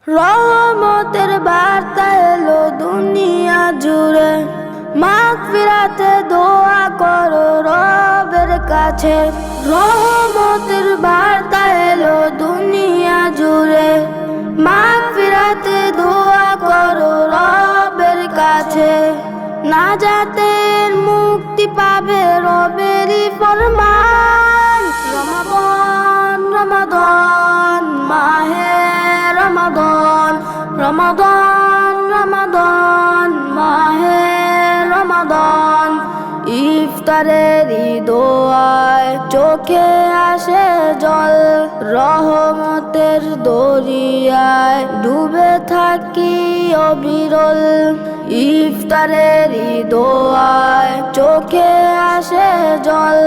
রহমতের বার্তা এলো দুনিয়া জুড়ে, মাগফিরাতে দোয়া করো রবের কাছে। রহমতের বার্তা এলো দুনিয়া জুড়ে, মাগফিরাতে দোয়া করো রবের কাছে। নাজাতের মুক্তি পাবে রবেরই ফরমান। রমাদান রমাদান মাহে রমাদান, রমাদান রমাদান মাহে রমাদান। ইফতারের দোয়ায় চোখে আসে জল, রহমতের দরিয়ায় ডুবে থাকি অবিরল। ইফতারের দোয়ায় চোখে আসে জল,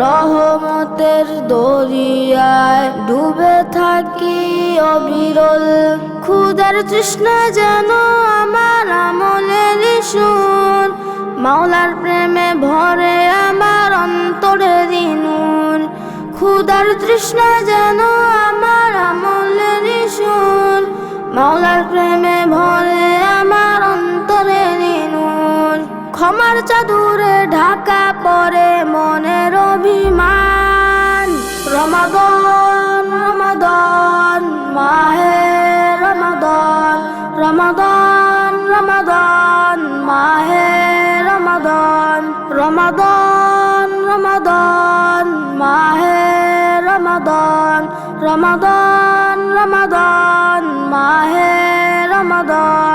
রহমতের দরিয়ায় ডুবে থাকি অবিরল। ক্ষুধার তৃষ্ণা যেন আমার আমলের সুর, মাওলার প্রেমে ভরে আমার অন্তরের নূর। ক্ষুধার তৃষ্ণা যেন আমার আমলের সুর, মাওলার প্রেমে ভরে আমার অন্তরের নূর। ক্ষমার চাদরে ঢাকা পড়ে মনের অভিমান। রমাদান রমাদান মাহে রমাদান, রমাদান রমাদান মাহে রমাদান, রমাদান রমাদান মাহে রমাদান, রমাদান রমাদান মাহে রমাদান।